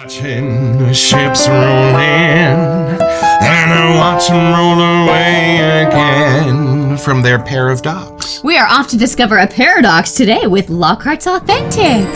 Watching the ships roll in, and I watch them roll away again from their pair of docks. We are off to discover a paradox today with Lockhart's Authentic.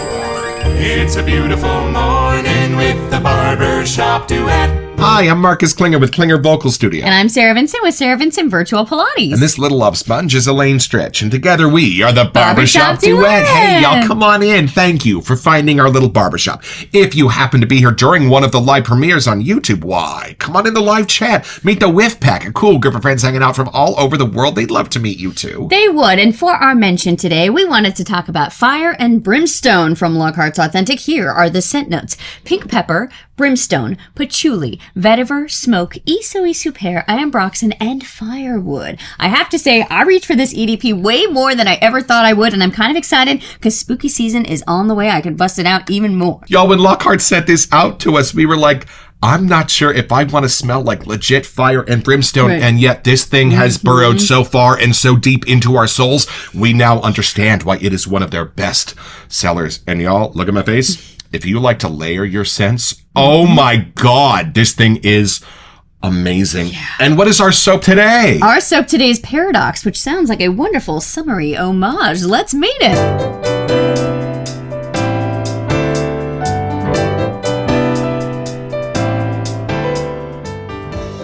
It's a beautiful morning with the Barbershop Duet. Hi, I'm Marcus Klinger with Klinger Vocal Studio. And I'm Sarah Vincent with Sarah Vincent Virtual Pilates. And this little love sponge is Elaine Stretch. And together we are the Barbershop Duet. Hey, y'all, come on in. Thank you for finding our little barbershop. If you happen to be here during one of the live premieres on YouTube, why? Come on in the live chat. Meet the Whiff Pack, a cool group of friends hanging out from all over the world. They'd love to meet you too. They would. And for our mention today, we wanted to talk about fire and brimstone from Lockhart's Authentic. Here are the scent notes. Pink pepper, brimstone, patchouli, vetiver, smoke, isoe super, ambroxan, and firewood. I have to say, I reached for this EDP way more than I ever thought I would, and I'm kind of excited because spooky season is on the way. I could bust it out even more. Y'all, when Lockhart sent this out to us, we were like, I'm not sure if I want to smell like legit fire and brimstone, right. And yet this thing has burrowed so far and so deep into our souls, we now understand why it is one of their best sellers. And y'all, look at my face. If you like to layer your scents, oh my God, this thing is amazing. Yeah. And what is our soap today? Our soap today is Paradox, which sounds like a wonderful summery homage. Let's meet it.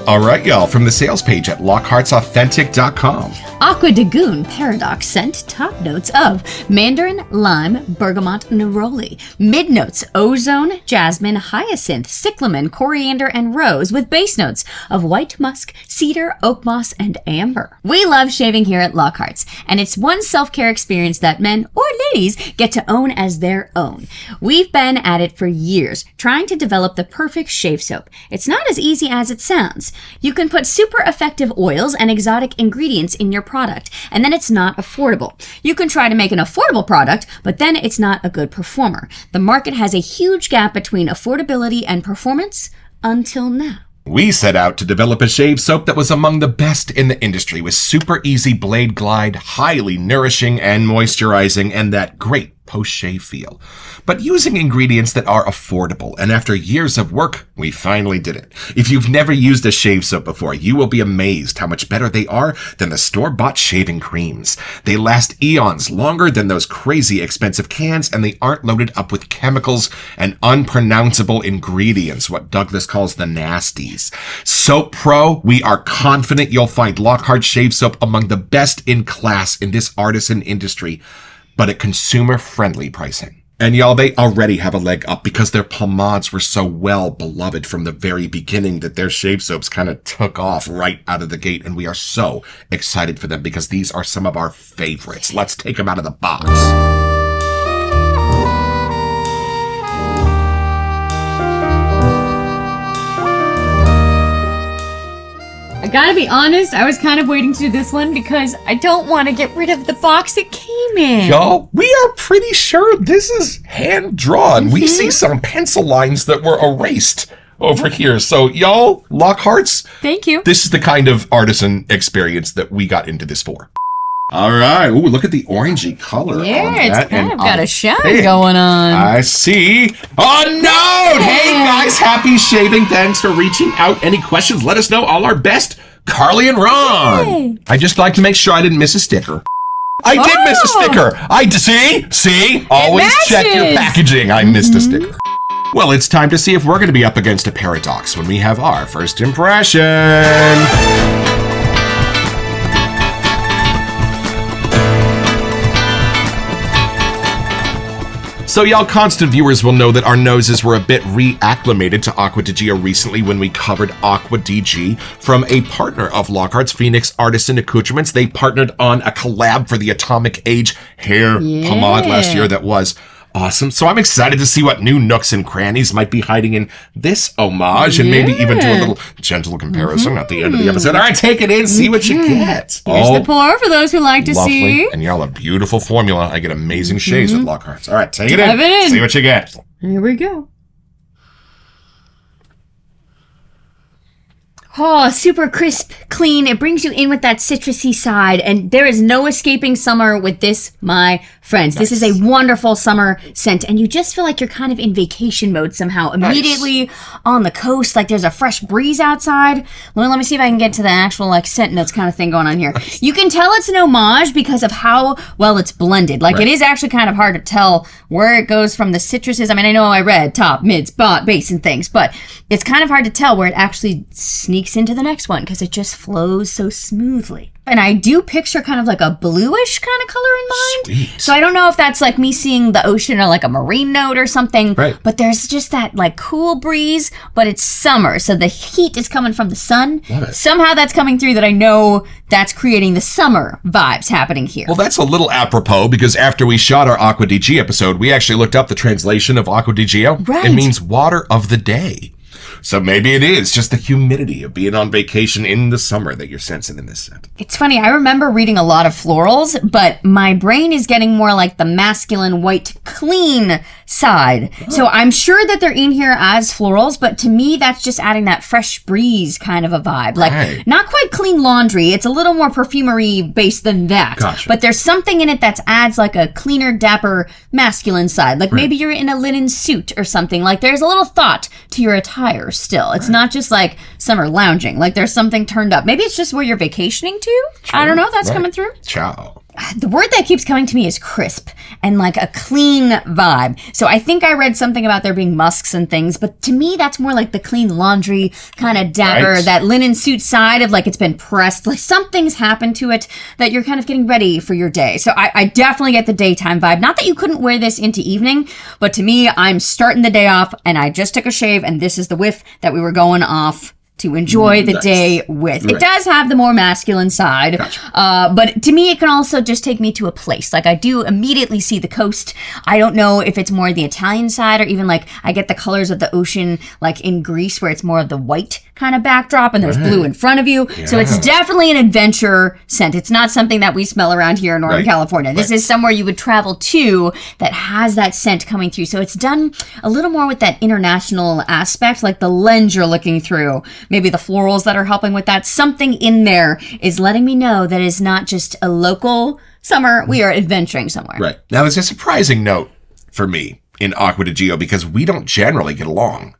All right, y'all, from the sales page at lockhartsauthentic.com. Aqua Dagoon Paradox scent, top notes of mandarin, lime, bergamot, neroli. Mid notes, ozone, jasmine, hyacinth, cyclamen, coriander, and rose, with base notes of white musk, cedar, oak moss, and amber. We love shaving here at Lockhart's, and it's one self-care experience that men or ladies get to own as their own. We've been at it for years, trying to develop the perfect shave soap. It's not as easy as it sounds. You can put super effective oils and exotic ingredients in your product, and then it's not affordable. You can try to make an affordable product, but then it's not a good performer. The market has a huge gap between affordability and performance until now. We set out to develop a shave soap that was among the best in the industry, with super easy blade glide, highly nourishing and moisturizing, and that great post-shave feel. But using ingredients that are affordable, and after years of work, we finally did it. If you've never used a shave soap before, you will be amazed how much better they are than the store-bought shaving creams. They last eons longer than those crazy expensive cans, and they aren't loaded up with chemicals and unpronounceable ingredients, what Douglas calls the nasties. Soap Pro, we are confident you'll find Lockhart shave soap among the best in class in this artisan industry, but at consumer-friendly pricing. And y'all, they already have a leg up because their pomades were so well beloved from the very beginning that their shave soaps kind of took off right out of the gate, and we are so excited for them because these are some of our favorites. Let's take them out of the box. I gotta be honest, I was kind of waiting to do this one because I don't want to get rid of the box it came in. Y'all, we are pretty sure this is hand-drawn. We see some pencil lines that were erased over here. So y'all, Lockhart's, thank you. This is the kind of artisan experience that we got into this for. All right. Ooh, look at the orangey color. Yeah, on it's that. kind of got a shine Hey, going on. I see. Oh, no! Hey, guys, happy shaving. Thanks for reaching out. Any questions? Let us know. All our best. Carly and Ron. Hey. I just like to make sure I didn't miss a sticker. I did miss a sticker. See? Always check your packaging. I missed a sticker. Well, it's time to see if we're going to be up against a paradox when we have our first impression. So y'all constant viewers will know that our noses were a bit reacclimated to Aqua di Gio recently when we covered Aqua DG from a partner of Lockhart's, Phoenix Artisan Accoutrements. They partnered on a collab for the Atomic Age hair pomade last year that was awesome. So I'm excited to see what new nooks and crannies might be hiding in this homage and maybe even do a little gentle comparison at the end of the episode. All right, take it in, see what you get. Here's the pour for those who like to lovely. See. And y'all, a beautiful formula. I get amazing shaves with Lockhart's. All right, take it Dive in, see what you get. Here we go. Oh, super crisp, clean. It brings you in with that citrusy side, and there is no escaping summer with this, my Friends. Nice. This is a wonderful summer scent, and you just feel like you're kind of in vacation mode somehow. Immediately on the coast, like there's a fresh breeze outside. Let me see if I can get to the actual like scent notes kind of thing going on here. You can tell it's an homage because of how well it's blended. Like it is actually kind of hard to tell where it goes from the citruses. I mean, I know I read top, mids, base and things, but it's kind of hard to tell where it actually sneaks into the next one because it just flows so smoothly. And I do picture kind of like a bluish kind of color in mind. Sweet. So I don't know if that's like me seeing the ocean or like a marine note or something. Right. But there's just that like cool breeze, but it's summer. So the heat is coming from the sun. Love it. Somehow that's coming through that I know that's creating the summer vibes happening here. Well, that's a little apropos because after we shot our Acqua di Gio episode, we actually looked up the translation of Acqua di Gio. Right. It means water of the day. So maybe it is just the humidity of being on vacation in the summer that you're sensing in this scent. It's funny, I remember reading a lot of florals, but my brain is getting more like the masculine, white, clean side. Oh. So I'm sure that they're in here as florals, but to me, that's just adding that fresh breeze kind of a vibe. Like, not quite clean laundry. It's a little more perfumery based than that. Gotcha. But there's something in it that adds like a cleaner, dapper, masculine side. Like maybe you're in a linen suit or something. Like there's a little thought to your attire still. It's not just like summer lounging. Like there's something turned up. Maybe it's just where you're vacationing to. Sure. I don't know if that's coming through. Ciao. The word that keeps coming to me is crisp and like a clean vibe. So I think I read something about there being musks and things, but to me that's more like the clean laundry kind of dapper, that linen suit side of like it's been pressed, like something's happened to it that you're kind of getting ready for your day. So I definitely get the daytime vibe. Not that you couldn't wear this into evening, but to me I'm starting the day off and I just took a shave and this is the whiff that we were going off to enjoy the day with. It does have the more masculine side, but to me, it can also just take me to a place. Like I do immediately see the coast. I don't know if it's more the Italian side or even like I get the colors of the ocean, like in Greece where it's more of the white kind of backdrop and there's blue in front of you. Yeah. So it's definitely an adventure scent. It's not something that we smell around here in Northern California. This is somewhere you would travel to that has that scent coming through. So it's done a little more with that international aspect, like the lens you're looking through. Maybe the florals that are helping with that. Something in there is letting me know that it's not just a local summer. We are adventuring somewhere. Right. Now, there's a surprising note for me in Acqua di Gio because we don't generally get along.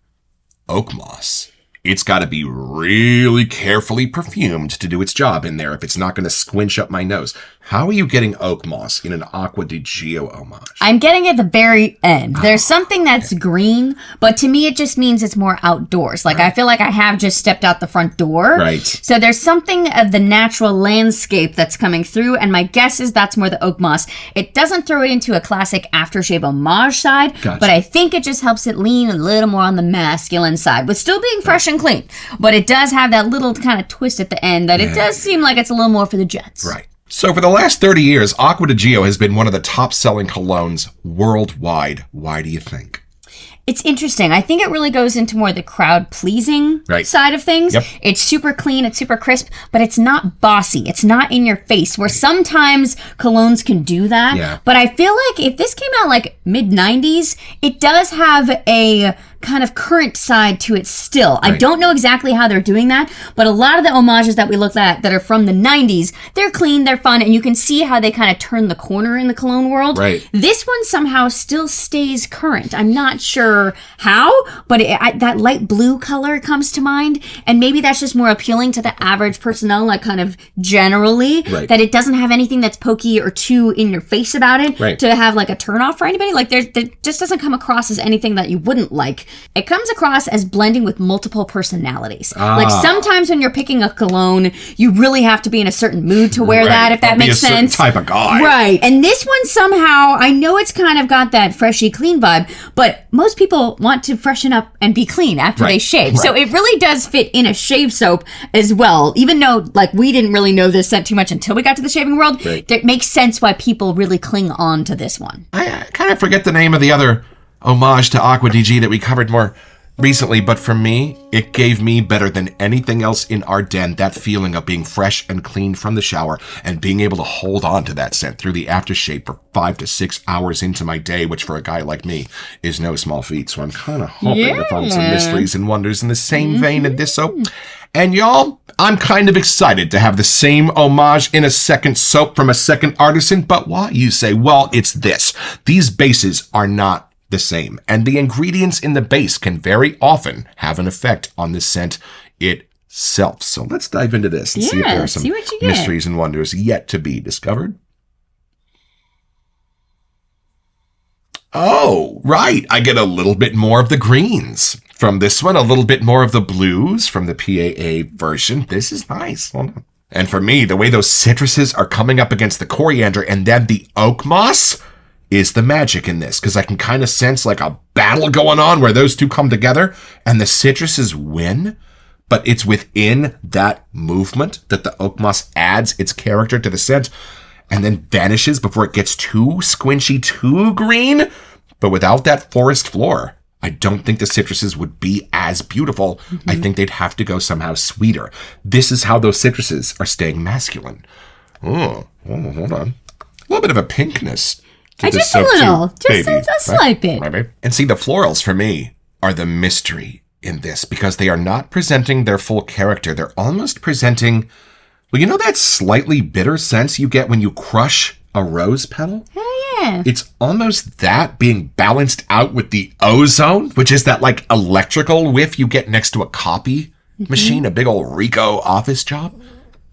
Oak moss. It's got to be really carefully perfumed to do its job in there if it's not going to squinch up my nose. How are you getting oak moss in an Acqua di Gio homage? I'm getting at the very end. There's something that's green, but to me it just means it's more outdoors. Like I feel like I have just stepped out the front door. Right. So there's something of the natural landscape that's coming through, and my guess is that's more the oak moss. It doesn't throw it into a classic aftershave homage side, but I think it just helps it lean a little more on the masculine side, with still being fresh and clean. But it does have that little kind of twist at the end that it does seem like it's a little more for the gents. Right. So for the last 30 years, Acqua di Gio has been one of the top-selling colognes worldwide. Why do you think? It's interesting. I think it really goes into more the crowd-pleasing side of things. Yep. It's super clean, it's super crisp, but it's not bossy. It's not in your face, where sometimes colognes can do that. Yeah. But I feel like if this came out like mid-90s, it does have a kind of current side to it still. I don't know exactly how they're doing that, but a lot of the homages that we looked at that are from the 90s, they're clean, they're fun, and you can see how they kind of turn the corner in the cologne world. Right. This one somehow still stays current. I'm not sure how, but that light blue color comes to mind, and maybe that's just more appealing to the average personnel, like kind of generally, that it doesn't have anything that's pokey or too in your face about it to have like a turnoff for anybody. Like there just doesn't come across as anything that you wouldn't like. It comes across as blending with multiple personalities. Like sometimes when you're picking a cologne, you really have to be in a certain mood to wear that, if that makes sense. Certain type of guy. Right. And this one somehow, I know it's kind of got that freshy clean vibe, but most people want to freshen up and be clean after they shave. So it really does fit in a shave soap as well. Even though like we didn't really know this scent too much until we got to the shaving world, it makes sense why people really cling on to this one. I kind of forget the name of the other homage to Acqua di Gio that we covered more recently, but for me, it gave me better than anything else in our den that feeling of being fresh and clean from the shower and being able to hold on to that scent through the aftershave for 5 to 6 hours into my day, which for a guy like me is no small feat. So I'm kind of hoping to find some mysteries and wonders in the same vein in this soap. And y'all, I'm kind of excited to have the same homage in a second soap from a second artisan, but why, you say? Well, it's this. These bases are not the same, and the ingredients in the base can very often have an effect on the scent itself. So let's dive into this and see if there are some mysteries and wonders yet to be discovered. Oh, right. I get a little bit more of the greens from this one, a little bit more of the blues from the PAA version. This is nice. And for me, the way those citruses are coming up against the coriander and then the oak moss is the magic in this, because I can kind of sense like a battle going on where those two come together and the citruses win. But it's within that movement that the oak moss adds its character to the scent and then vanishes before it gets too squinchy, too green. But without that forest floor, I don't think the citruses would be as beautiful. I think they'd have to go somehow sweeter. This is how those citruses are staying masculine. Oh, hold on. A little bit of a pinkness. Just a little. Just a slight bit. Maybe. And see, the florals for me are the mystery in this because they are not presenting their full character. They're almost presenting, well, you know that slightly bitter sense you get when you crush a rose petal? Oh, yeah. It's almost that being balanced out with the ozone, which is that like electrical whiff you get next to a copy machine, a big old Rico office job.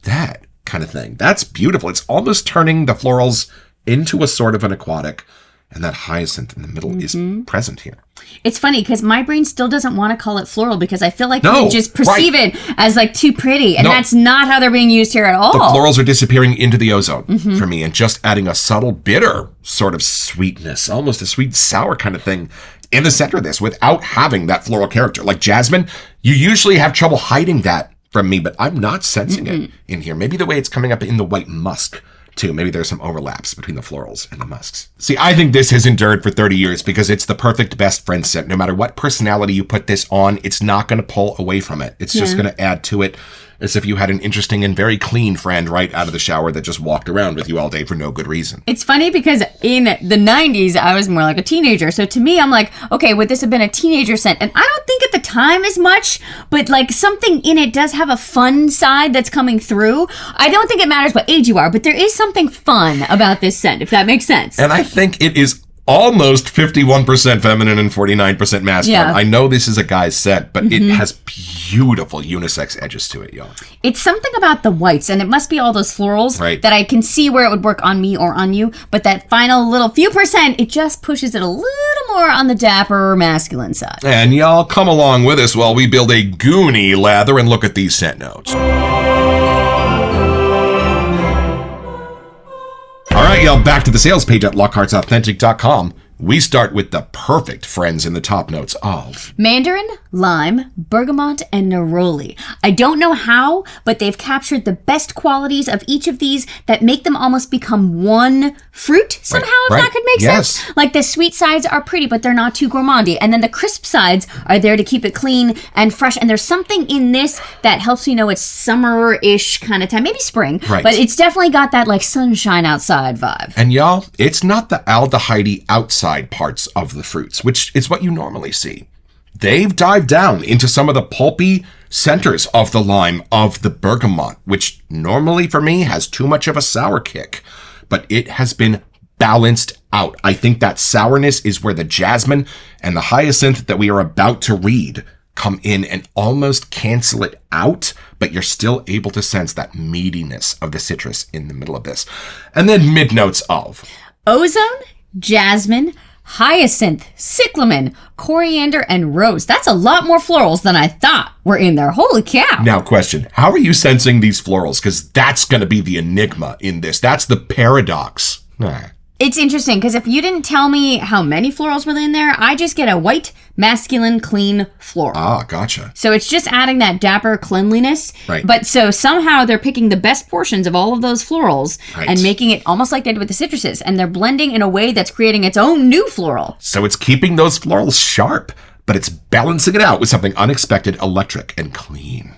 That kind of thing. That's beautiful. It's almost turning the florals into a sort of an aquatic, and that hyacinth in the middle is present here. It's funny because my brain still doesn't want to call it floral because I feel like we just perceive it as like too pretty, and that's not how they're being used here at all. The florals are disappearing into the ozone for me and just adding a subtle bitter sort of sweetness, almost a sweet sour kind of thing in the center of this without having that floral character. Like jasmine, you usually have trouble hiding that from me, but I'm not sensing it in here. Maybe the way it's coming up in the white musk too. Maybe there's some overlaps between the florals and the musks. See, I think this has endured for 30 years because it's the perfect best friend scent. No matter what personality you put this on, it's not going to pull away from it. It's just going to add to it as if you had an interesting and very clean friend right out of the shower that just walked around with you all day for no good reason. It's funny because in the 90s, I was more like a teenager. So to me, I'm like, okay, would this have been a teenager scent? And I don't think at the time as much, but like something in it does have a fun side that's coming through. I don't think it matters what age you are, but there is something fun about this scent, if that makes sense. And I think it is almost 51% feminine and 49% masculine. Yeah. I know this is a guy's scent, but it has beautiful unisex edges to it, y'all. It's something about the whites, and it must be all those florals that I can see where it would work on me or on you, but that final little few percent, it just pushes it a little more on the dapper masculine side. And y'all come along with us while we build a goony lather and look at these scent notes. All right, y'all, back to the sales page at lockhartsauthentic.com. We start with the perfect friends in the top notes of mandarin, lime, bergamot, and neroli. I don't know how, but they've captured the best qualities of each of these that make them almost become one fruit somehow, if that could make sense. Like the sweet sides are pretty, but they're not too gourmandy. And then the crisp sides are there to keep it clean and fresh. And there's something in this that helps me know it's summer-ish kind of time, maybe spring. But it's definitely got that like sunshine outside vibe. And y'all, it's not the aldehyde outside parts of the fruits, which is what you normally see. They've dived down into some of the pulpy centers of the lime, of the bergamot, which normally for me has too much of a sour kick, but it has been balanced out. I think that sourness is where the jasmine and the hyacinth that we are about to read come in and almost cancel it out, but you're still able to sense that meatiness of the citrus in the middle of this. And then mid notes of ozone, jasmine, hyacinth, cyclamen, coriander, and rose. That's a lot more florals than I thought were in there. Holy cow. Now, question. How are you sensing these florals? Because that's going to be the enigma in this. That's the paradox. It's interesting because if you didn't tell me how many florals were in there, I just get a white, masculine, clean floral. Ah, gotcha. So it's just adding that dapper cleanliness. But so somehow they're picking the best portions of all of those florals and making it almost like they did with the citruses. And they're blending in a way that's creating its own new floral. So it's keeping those florals sharp, but it's balancing it out with something unexpected, electric, and clean.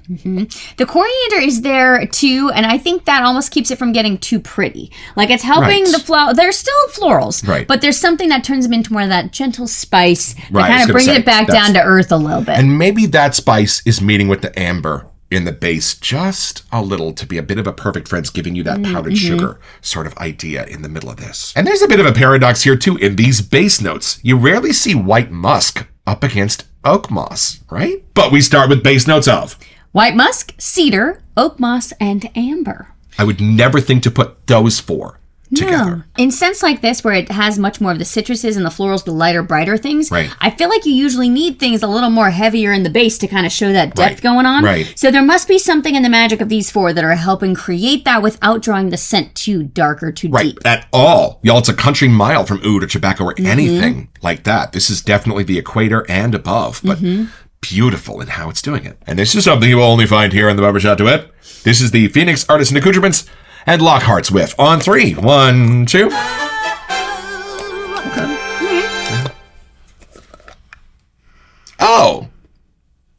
The coriander is there too, and I think that almost keeps it from getting too pretty. Like it's helping the flower. They're still florals, but there's something that turns them into more of that gentle spice that kind of brings it back down to earth a little bit. And maybe that spice is meeting with the amber in the base just a little to be a bit of a perfect friends, giving you that powdered sugar sort of idea in the middle of this. And there's a bit of a paradox here too in these base notes. You rarely see white musk up against oak moss, right? But we start with base notes of white musk, cedar, oak moss, and amber. I would never think to put those four together. No. In scents like this, where it has much more of the citruses and the florals, the lighter, brighter things, right. I feel like you usually need things a little more heavier in the base to kind of show that depth going on. Right. So there must be something in the magic of these four that are helping create that without drawing the scent too dark or too deep. At all. Y'all, it's a country mile from oud or tobacco or anything like that. This is definitely the equator and above, but beautiful in how it's doing it. And this is something you will only find here in the Barbershop Duet. This is the Phoenix Artisan Accoutrements and Lockhart's whiff on 3. 1, 2. Okay. Oh,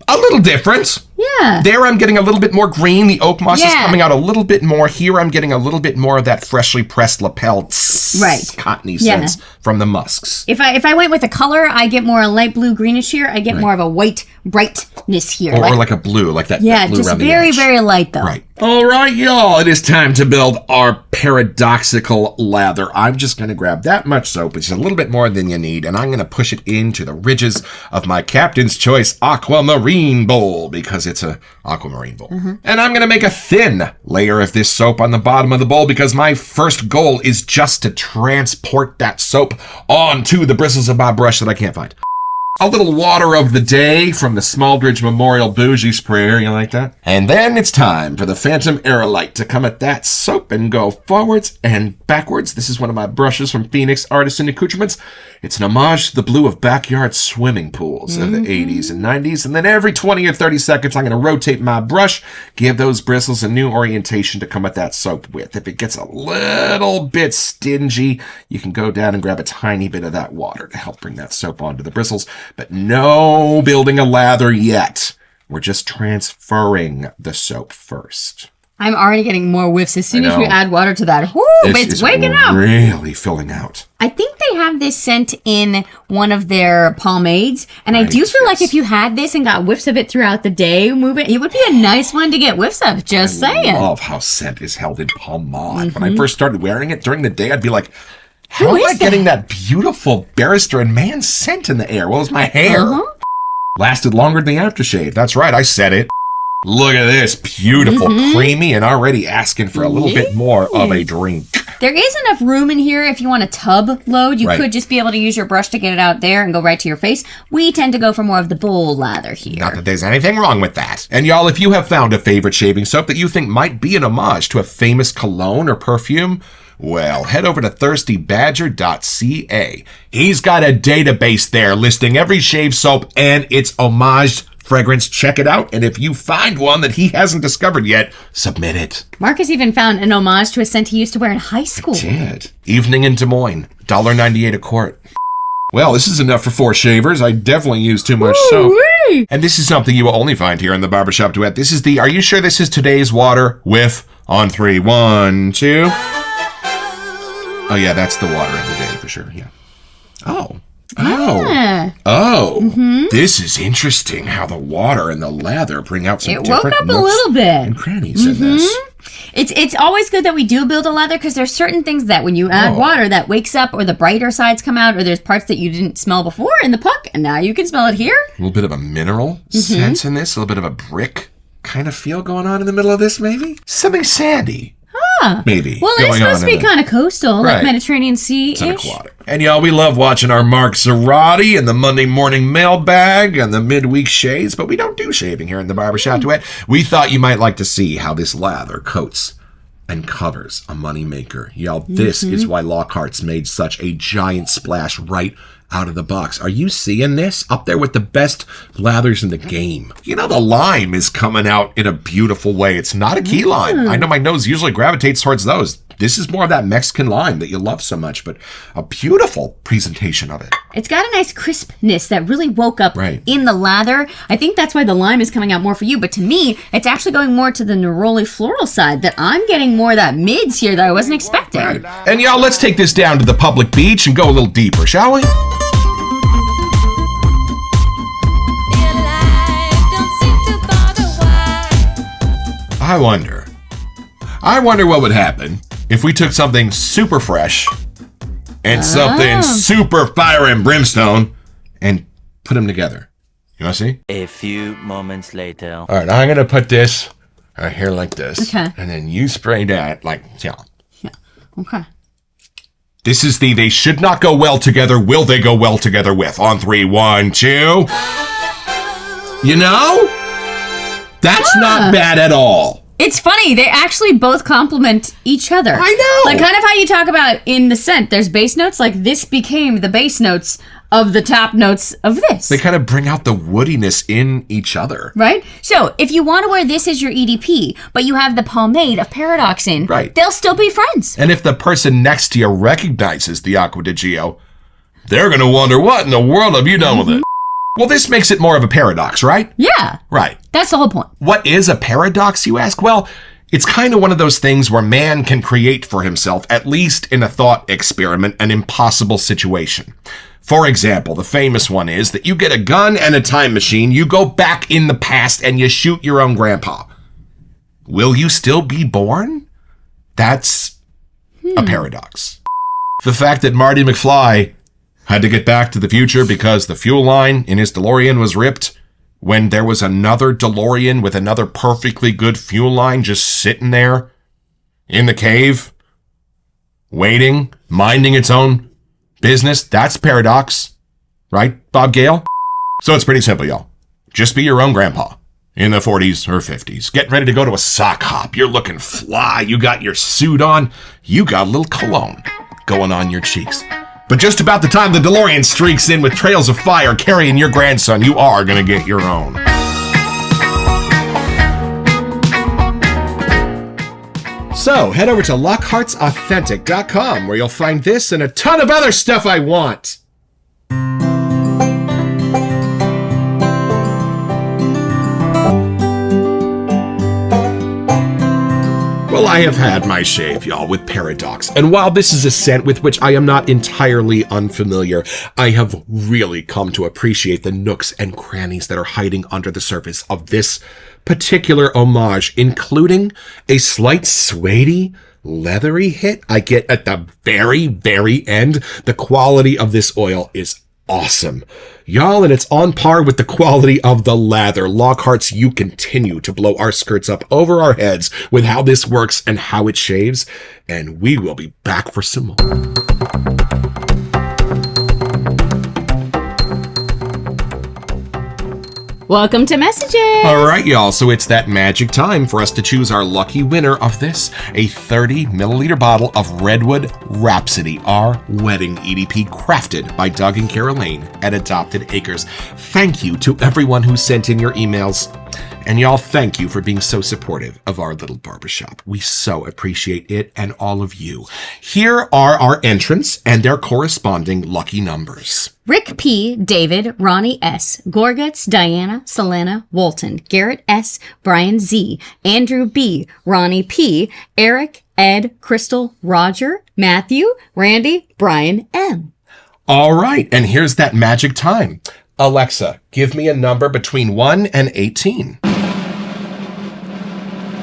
a little different. Yeah. There I'm getting a little bit more green. The oak moss is coming out a little bit more. Here I'm getting a little bit more of that freshly pressed lapel cottony sense from the musks. If I went with a color, I get more a light blue greenish here. I get more of a white brightness here. Or like a blue, like that, that blue just around the very, edge. very light though. Right. All right, y'all. It is time to build our paradoxical lather. I'm just going to grab that much soap, which is a little bit more than you need, and I'm going to push it into the ridges of my Captain's Choice Aquamarine bowl, because it's a aquamarine bowl. And I'm going to make a thin layer of this soap on the bottom of the bowl, because my first goal is just to transport that soap onto the bristles of my brush that I can't find. A little water of the day from the Smaldridge Memorial Bougie Sprayer. You like that? And then it's time for the Phantom Aerolite to come at that soap and go forwards and backwards. This is one of my brushes from Phoenix Artisan Accoutrements. It's an homage to the blue of backyard swimming pools of the 80s and 90s. And then every 20 or 30 seconds, I'm going to rotate my brush, give those bristles a new orientation to come at that soap with. If it gets a little bit stingy, you can go down and grab a tiny bit of that water to help bring that soap onto the bristles. But no building a lather yet. We're just transferring the soap first. I'm already getting more whiffs as soon as we add water to that. Whoo, it's waking up. Really filling out. I think they have this scent in one of their pomades, and I do feel like if you had this and got whiffs of it throughout the day, it would be a nice one to get whiffs of, just saying. I love how scent is held in pomade. When I first started wearing it during the day, I'd be like, how am I getting that beautiful Barrister and Man scent in the air? Well, it's my hair. Lasted longer than the aftershave. That's right, I said it. Look at this, beautiful, creamy, and already asking for a little bit more of a drink. There is enough room in here if you want a tub load. You could just be able to use your brush to get it out there and go right to your face. We tend to go for more of the bowl lather here. Not that there's anything wrong with that. And y'all, if you have found a favorite shaving soap that you think might be an homage to a famous cologne or perfume, well, head over to thirstybadger.ca. He's got a database there listing every shave soap and its homaged fragrance. Check it out. And if you find one that he hasn't discovered yet, submit it. Marcus even found an homage to a scent he used to wear in high school. I did. Evening in Des Moines. $1.98 a quart. Well, this is enough for 4 shavers. I definitely used too much soap. And this is something you will only find here in the Barbershop Duet. This is the, are you sure this is today's water? Whiff on 3. 1, 2. Oh, yeah, that's the water of the day for sure. Yeah. Oh. This is interesting how the water and the lather bring out some different woke up a little bit and crannies in this. It's always good that we do build a lather, because there's certain things that when you add water that wakes up, or the brighter sides come out, or there's parts that you didn't smell before in the puck, and now you can smell it here. A little bit of a mineral sense in this, a little bit of a brick kind of feel going on in the middle of this, maybe? Something sandy. Maybe. Well, it's supposed to be kind of coastal, like Mediterranean Sea-ish. And y'all, we love watching our Mark Zarati and the Monday morning mailbag and the midweek shades, but we don't do shaving here in the Barbershop Duet. We thought you might like to see how this lather coats and covers a money maker. Y'all, this is why Lockhart's made such a giant splash right out of the box. Are you seeing this? Up there with the best lathers in the game. You know, the lime is coming out in a beautiful way. It's not a key lime. I know my nose usually gravitates towards those. this is more of that Mexican lime that you love so much, but a beautiful presentation of it. It's got a nice crispness that really woke up Right. in the lather. I think that's why the lime is coming out more for you, but to me, it's actually going more to the neroli floral side, that I'm getting more of that mids here that I wasn't expecting. Right. And y'all, let's take this down to the public beach and go a little deeper, shall we? I wonder what would happen if we took something super fresh and something super fire and brimstone and put them together. You want to see? A few moments later. All right, I'm going to put this right here like this. Okay. And then you spray that like, yeah. Yeah. Okay. This is the they should not go well together. Will they go well together with? On 3, 1, 2. You know? That's not bad at all. It's funny, they actually both complement each other. I know. Like kind of how you talk about in the scent, there's bass notes, like this became the bass notes of the top notes of this. They kind of bring out the woodiness in each other. Right? So, if you want to wear this as your EDP, but you have the pomade of Paradox in, Right. they'll still be friends. And if the person next to you recognizes the Aqua di Gio, they're going to wonder, what in the world have you done with it? Well, this makes it more of a paradox, right? Yeah. Right. That's the whole point. What is a paradox, you ask? Well, it's kind of one of those things where man can create for himself, at least in a thought experiment, an impossible situation. For example, the famous one is that you get a gun and a time machine, you go back in the past and you shoot your own grandpa. Will you still be born? That's a paradox. The fact that Marty McFly had to get back to the future because the fuel line in his DeLorean was ripped when there was another DeLorean with another perfectly good fuel line just sitting there in the cave, waiting, minding its own business. That's paradox. Right, Bob Gale? So it's pretty simple, y'all. Just be your own grandpa in the 40s or 50s. Getting ready to go to a sock hop. You're looking fly. You got your suit on. You got a little cologne going on your cheeks. But just about the time the DeLorean streaks in with trails of fire carrying your grandson, you are going to get your own. So, head over to lockhartsauthentic.com where you'll find this and a ton of other stuff I want. Well, I have had my shave, y'all, with Paradox. And while this is a scent with which I am not entirely unfamiliar, I have really come to appreciate the nooks and crannies that are hiding under the surface of this particular homage, including a slight suede leathery hit I get at the very, very end. The quality of this oil is awesome, y'all, and it's on par with the quality of the lather. Lockhart's, you continue to blow our skirts up over our heads with how this works and how it shaves, and we will be back for some more. Welcome to Messages. All right, y'all, so it's that magic time for us to choose our lucky winner of this, a 30 milliliter bottle of Redwood Rhapsody, our wedding EDP crafted by Doug and Caroline at Adopted Acres. Thank you to everyone who sent in your emails. And y'all, thank you for being so supportive of our little barbershop. We so appreciate it and all of you. Here are our entrants and their corresponding lucky numbers. Rick P., David, Ronnie S., Gorguts, Diana, Selena, Walton, Garrett S., Brian Z., Andrew B., Ronnie P., Eric, Ed, Crystal, Roger, Matthew, Randy, Brian M. All right, and here's that magic time. Alexa, give me a number between 1 and 18.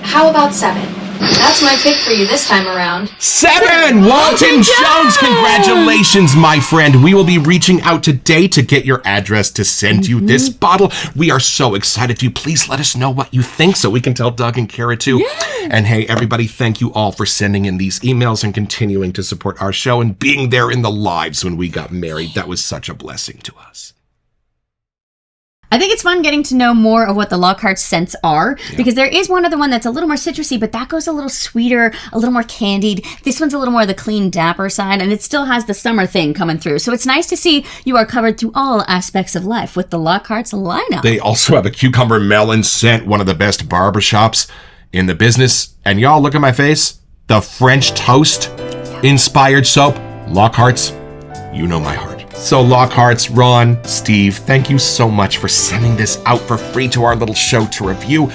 How about 7? That's my pick for you this time around. 7! Walton Jones! Congratulations, my friend. We will be reaching out today to get your address to send you this bottle. We are so excited for you. Please let us know what you think so we can tell Doug and Kara too. Yeah. And hey, everybody, thank you all for sending in these emails and continuing to support our show and being there in the lives when we got married. That was such a blessing to us. I think it's fun getting to know more of what the Lockhart scents are, because there is one other one that's a little more citrusy, but that goes a little sweeter, a little more candied. This one's a little more of the clean, dapper side, and it still has the summer thing coming through. So it's nice to see you are covered through all aspects of life with the Lockhart's lineup. They also have a cucumber melon scent, one of the best barbershops in the business. And y'all, look at my face. The French toast inspired soap. Lockhart's, you know my heart. So Lockhart's, Ron, Steve, thank you so much for sending this out for free to our little show to review.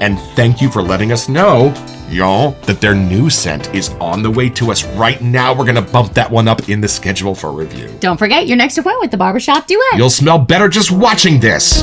And thank you for letting us know, y'all, that their new scent is on the way to us right now. We're going to bump that one up in the schedule for review. Don't forget, you're next to win with the Barbershop Duet. You'll smell better just watching this.